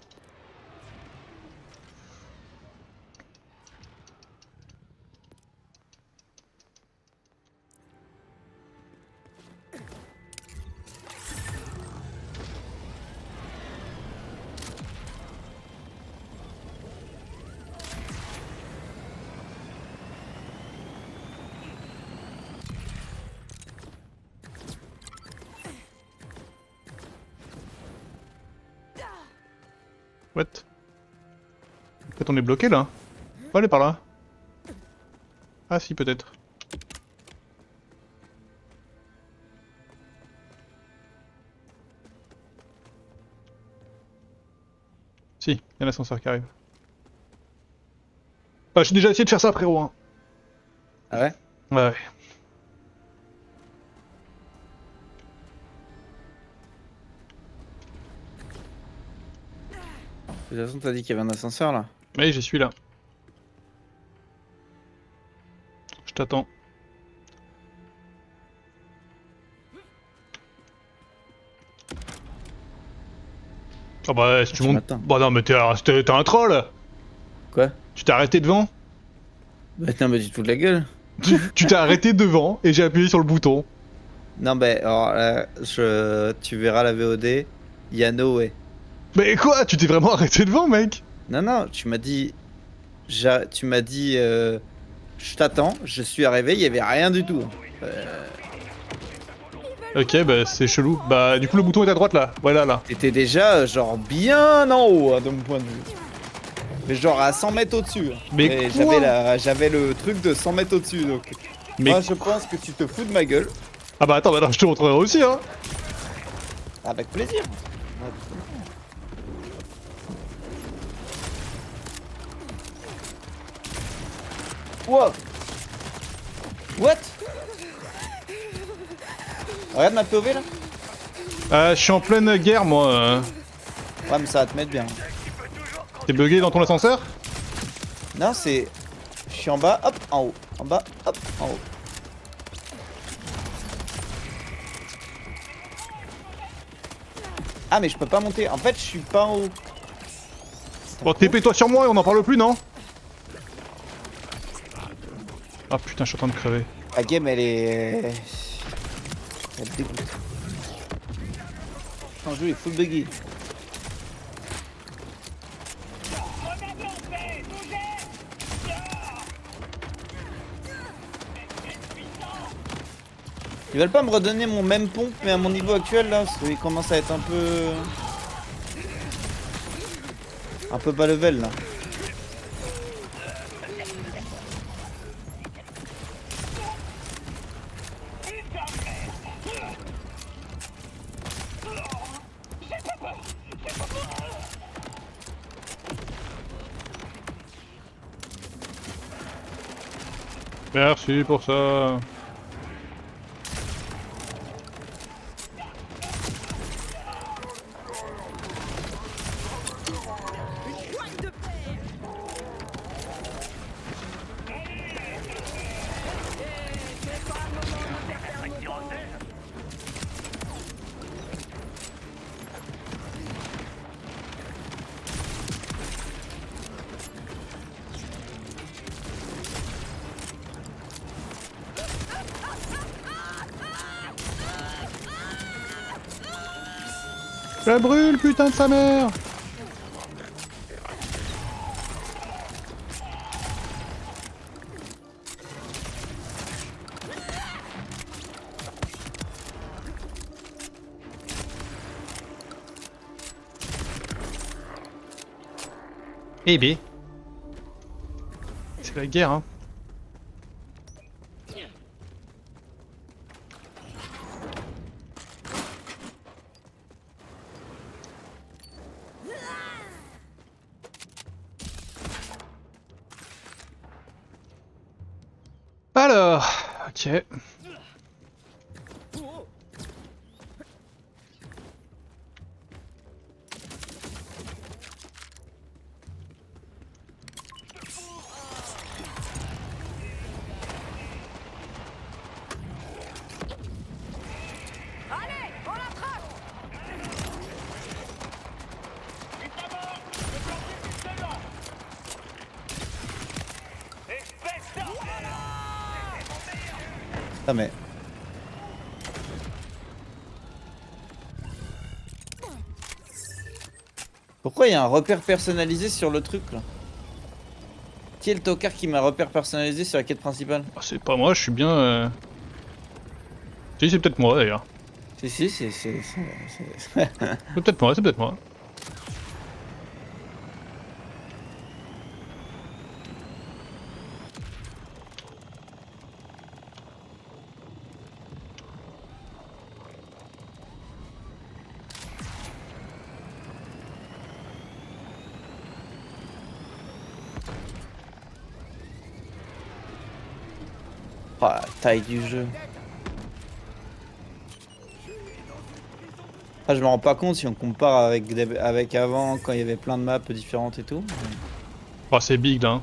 S3: What? En fait on est bloqué là. Faut aller par là. Ah si peut-être. Si, il y a l'ascenseur qui arrive. Bah j'ai déjà essayé de faire ça frérot hein.
S2: Ah ouais?
S3: Ouais ouais.
S2: De toute façon, t'as dit qu'il y avait un ascenseur là.
S3: Oui j'y suis là. Je t'attends. Ah bah si tu
S2: Tu
S3: montes...
S2: m'attends.
S3: Bah non mais t'es un troll.
S2: Quoi?
S3: Tu t'es arrêté devant.
S2: Bah non, mais tu te fous de la gueule.
S3: Tu t'es arrêté devant et j'ai appuyé sur le bouton.
S2: Non, bah alors là, tu verras la VOD. Y'a no way.
S3: Mais quoi? Tu t'es vraiment arrêté devant mec?
S2: Non, non, tu m'as dit. Tu m'as dit. Je t'attends, je suis arrivé, il y avait rien du tout.
S4: Ils veulent
S3: Ok, bah c'est chelou. Bah du coup le bouton est à droite là. Voilà là.
S2: T'étais déjà genre bien en haut hein, de mon point de vue. Mais genre à 100 mètres au-dessus. Hein.
S3: Mais
S2: Et
S3: quoi
S2: j'avais le truc de 100 mètres au-dessus donc.
S3: Mais
S2: Moi je pense que tu te fous de ma gueule.
S3: Ah bah attends, bah, non, je te montrerai aussi hein.
S2: Avec plaisir. Wow. What? Regarde ma POV là.
S3: Je suis en pleine guerre moi.
S2: Ouais mais ça va te mettre bien.
S3: T'es bugué dans ton ascenseur?
S2: Non c'est... Je suis en bas, hop, en haut. En bas, hop, en haut. Ah mais je peux pas monter. En fait je suis pas en haut.
S3: Bon TP-toi sur moi et on en parle plus non? Ah putain je suis en train de crever.
S2: La game elle est... Elle dégoûte. Le jeu est full buggy. Ils veulent pas me redonner mon même pompe mais à mon niveau actuel là parce qu'il commence à être un peu... Un peu bas level là.
S3: Merci pour ça. Je la brûle, putain de sa mère! Eh bé. C'est la guerre, hein. Alors, ok.
S2: Ah mais... Pourquoi il y a un repère personnalisé sur le truc là? Qui est le tocard qui m'a repère personnalisé sur la quête principale?
S3: Ah, c'est pas moi, je suis bien... Si, c'est peut-être moi d'ailleurs.
S2: Si, c'est...
S3: C'est peut-être moi, c'est peut-être moi.
S2: Oh, la taille du jeu. Ah, je me rends pas compte si on compare avec avant quand il y avait plein de maps différentes et tout.
S3: Oh, c'est big là. Hein.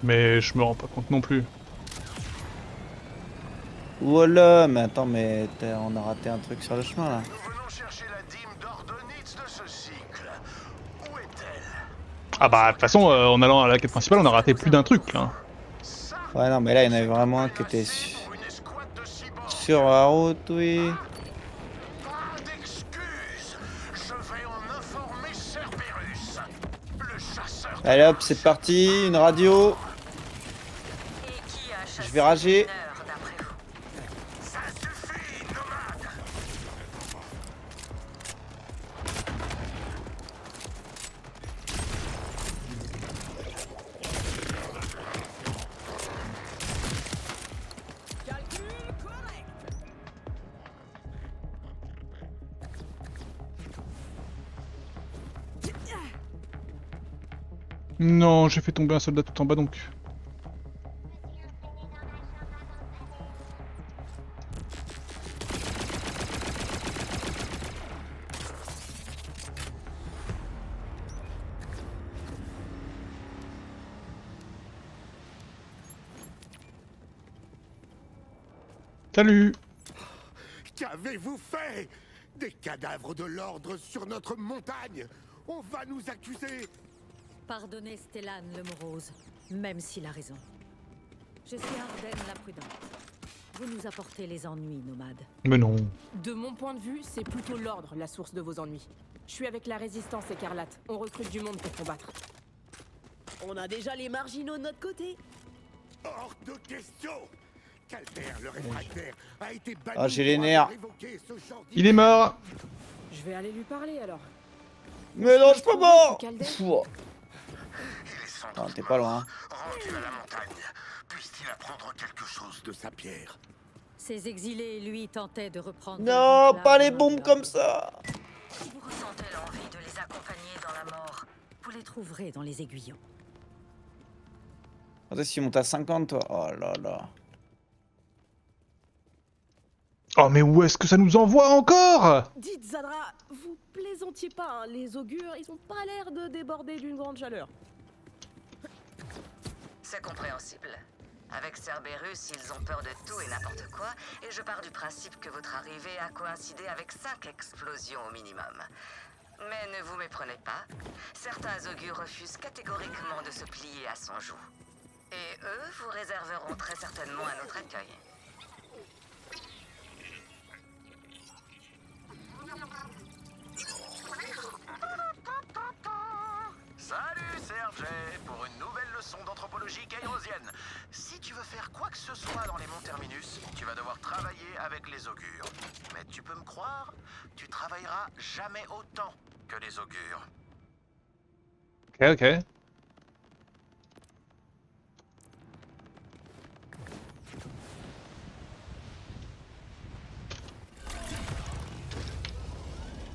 S3: Mais je me rends pas compte non plus.
S2: Voilà, mais attends, mais on a raté un truc sur le chemin là.
S8: Nous venons chercher la dîme d'Ordonitz de ce cycle. Où est-elle?
S3: Ah bah de toute façon, en allant à la quête principale, on a raté plus d'un truc là.
S2: Ouais, non, mais là il y en avait vraiment un qui était sur la route, oui.
S8: Pas d'excuses. Je vais en informer Cerberus. Le chasseur.
S2: Allez hop, c'est parti, une radio.
S7: Et qui a chassé
S2: Je vais rager.
S7: le mineur, d'après vous?
S3: Non, j'ai fait tomber un soldat tout en bas donc. Salut!
S5: Qu'avez-vous fait? Des cadavres de l'ordre sur notre montagne? On va nous accuser!
S9: Pardonnez Stellan le morose, même s'il a raison. Je suis Arden la prudente. Vous nous apportez les ennuis, nomades.
S3: Mais non.
S1: De mon point de vue, c'est plutôt l'ordre la source de vos ennuis. Je suis avec la résistance écarlate. On recrute du monde pour combattre.
S4: On a déjà les marginaux de notre côté.
S5: Hors de question! Calder, le réfractaire, a été banni.
S2: Ah, j'ai les
S5: pour
S2: nerfs.
S5: avoir évoqué ce genre
S3: Il est mort!
S1: Je vais aller lui parler alors.
S2: Mais non, je suis pas mort.
S1: Calder.
S2: Pouah.
S6: Il est sans
S2: Ah,
S6: doute
S2: t'es pas loin.
S6: rendu à la montagne. Puisse-t-il apprendre quelque chose
S5: de sa pierre.
S9: Ces exilés, lui, tentaient de reprendre...
S2: Non,
S9: leur
S2: pas les
S9: place
S2: bombes
S9: dans
S2: comme ça.
S9: Si vous ressentez l'envie de les accompagner dans la mort, vous les trouverez dans les aiguillons.
S2: Attends, si tu montes à 50, toi. Oh là là.
S3: Oh mais où est-ce que ça nous envoie encore?
S4: Dites Zadra, vous plaisantiez pas, hein, les augures, ils ont pas l'air de déborder d'une grande chaleur.
S7: C'est compréhensible. Avec Cerberus, ils ont peur de tout et n'importe quoi, et je pars du principe que votre arrivée a coïncidé avec 5 explosions au minimum. Mais ne vous méprenez pas, certains augures refusent catégoriquement de se plier à son joug. Et eux vous réserveront très certainement un autre accueil.
S6: Salut, Serge, pour une nouvelle leçon d'anthropologie kairosienne. Si tu veux faire quoi que ce soit dans les monts Terminus, tu vas devoir travailler avec les augures. Mais tu peux me croire, tu travailleras jamais autant que les augures.
S3: Ok, ok.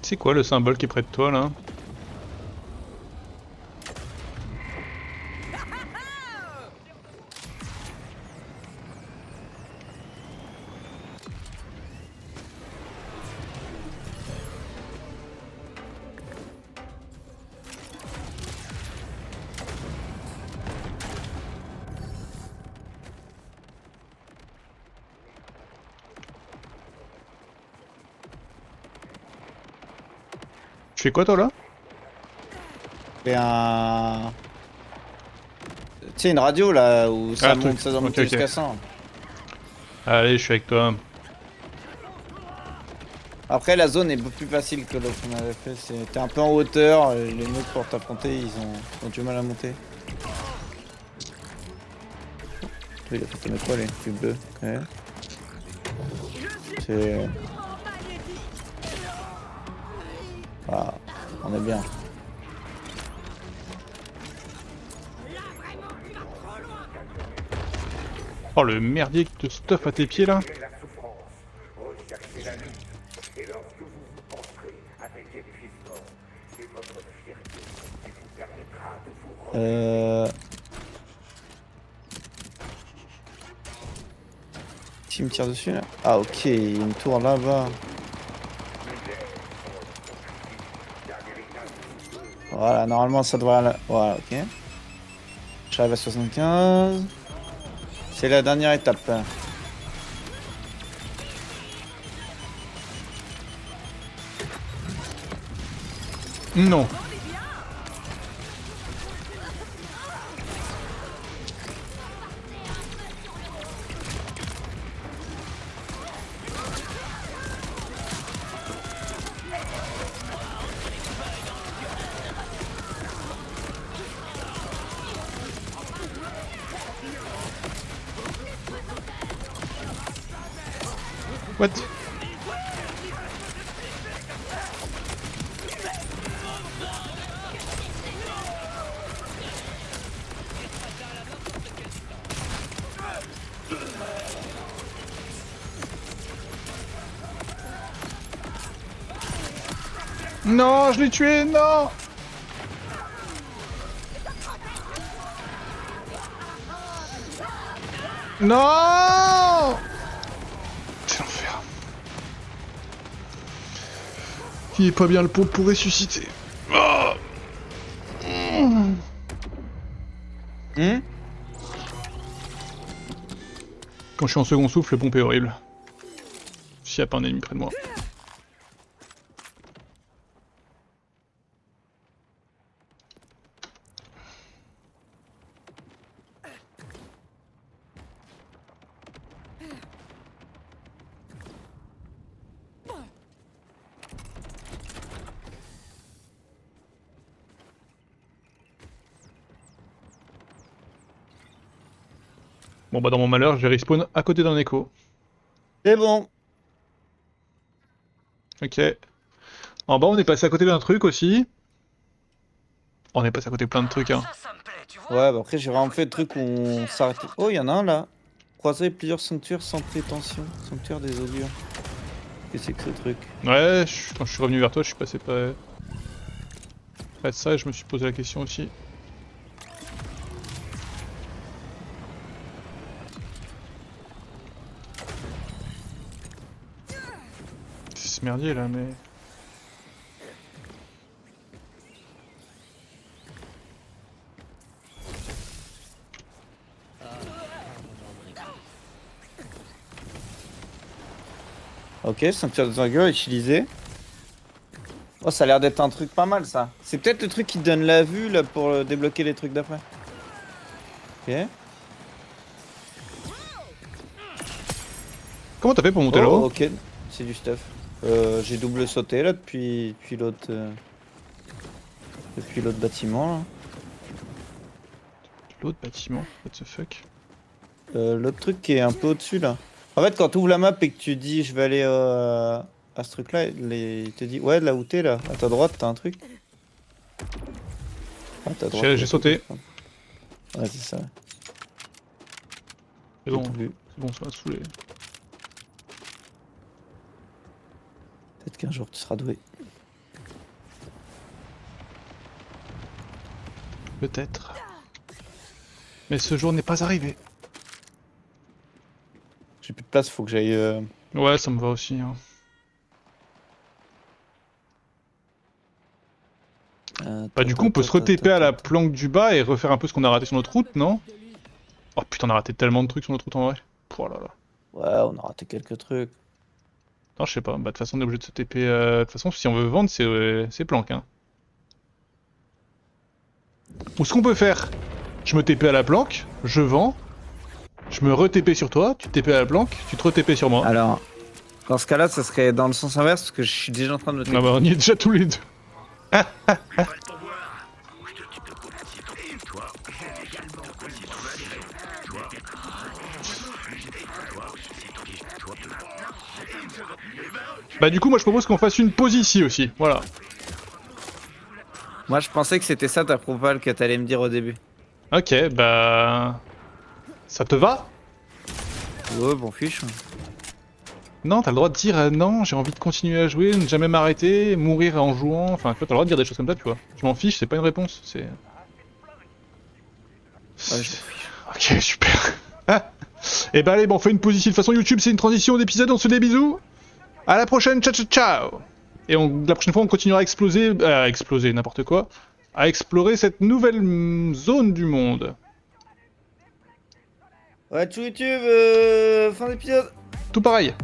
S3: C'est quoi le symbole qui est près de toi là? Tu fais quoi toi là?
S2: C'est un... Tu sais, une radio là où ça
S3: Ah,
S2: monte,
S3: truc.
S2: ça doit
S3: Ok,
S2: monter
S3: ok.
S2: jusqu'à 100.
S3: Allez, je suis avec toi.
S2: Après, la zone est beaucoup plus facile que l'autre qu'on avait fait. T'es un peu en hauteur, les mecs pour t'affronter, ils ont du mal à monter. Il a fait tomber quoi les plus bleus? Ouais. C'est... Ah, on est bien.
S3: Oh le merdier qui te stuff à tes pieds là.
S2: Qui me tire dessus là? Ah ok, il y a une tour là-bas. Voilà, normalement ça devrait aller... Voilà, ok. J'arrive à 75. C'est la dernière étape.
S3: Non. What? Non, je l'ai tué, non! Non! C'est l'enfer. Il est pas bien le pot pour ressusciter. Oh. Quand je suis en second souffle, le pompe est horrible. S'il n'y a pas un ennemi près de moi. Bon bah dans mon malheur, je vais respawn à côté d'un écho.
S2: C'est bon.
S3: Ok. En bas, on est passé à côté d'un truc aussi. On est passé à côté de plein de trucs, hein.
S7: Ça me plaît, tu vois.
S2: Ouais, bah après j'ai vraiment fait le truc où on s'arrête. Oh, il y en a un là. Croiser plusieurs sanctuaires sans prétention. Sanctuaire des augures. Qu'est-ce que c'est que ce truc?
S3: Ouais, quand je suis revenu vers toi, je suis passé près de ça et je me suis posé la question aussi. C'est ce merdier là, mais...
S2: Ok, sanctuaire des augures utilisé. Oh, ça a l'air d'être un truc pas mal ça. C'est peut-être le truc qui te donne la vue là pour débloquer les trucs d'après. Ok.
S3: Comment t'as fait pour monter là-haut?
S2: Ok, c'est du stuff. J'ai double sauté là depuis l'autre bâtiment là.
S3: L'autre bâtiment, what the fuck?
S2: L'autre truc qui est un peu au-dessus là. En fait, quand tu ouvres la map et que tu dis je vais aller à ce truc là, il te dit ouais, là où t'es là, à ta droite t'as un truc. À ta droite,
S3: J'ai sauté.
S2: Ouais, c'est ça.
S3: C'est bon,
S2: J'ai tout vu.
S3: c'est bon, ça m'a saoulé.
S2: Peut-être qu'un jour tu seras doué.
S3: Peut-être. Mais ce jour n'est pas arrivé.
S2: J'ai plus de place, faut que j'aille.
S3: Ouais, ça me va aussi. Hein. Bah du coup on peut se re-TP à la planque du bas et refaire un peu ce qu'on a raté sur notre route, non? Oh putain, on a raté tellement de trucs sur notre route en vrai. Oh là là.
S2: Ouais, on a raté quelques trucs.
S3: Non, je sais pas, bah de toute façon on est obligé de se TP. De toute façon si on veut vendre c'est planque hein. Ou ce qu'on peut faire, je me TP à la planque, je vends, je me re-TP sur toi, tu te TP à la planque, tu te re-TP sur moi.
S2: Alors, dans ce cas-là, ça serait dans le sens inverse parce que je suis déjà en train de me TP.
S3: Ah bah on y est déjà tous les deux. Bah du coup moi je propose qu'on fasse une pause ici aussi, voilà.
S2: Moi je pensais que c'était ça ta propale que t'allais me dire au début.
S3: Ok, bah... Ça te va?
S2: Ouais, bon fiche.
S3: Non, t'as le droit de dire non, j'ai envie de continuer à jouer, ne jamais m'arrêter, mourir en jouant, enfin tu vois, t'as le droit de dire des choses comme ça, tu vois. Je m'en fiche, c'est pas une réponse, c'est...
S2: Ouais, je m'en fiche.
S3: Ok, super. Et bah allez, bon, on fait une pause ici, de toute façon YouTube c'est une transition d'épisode, on se fait des bisous. À la prochaine, ciao ciao ciao. Et la prochaine fois on continuera à exploser, n'importe quoi, à explorer cette nouvelle zone du monde.
S2: Ouais, tout YouTube, fin d'épisode.
S3: Tout pareil.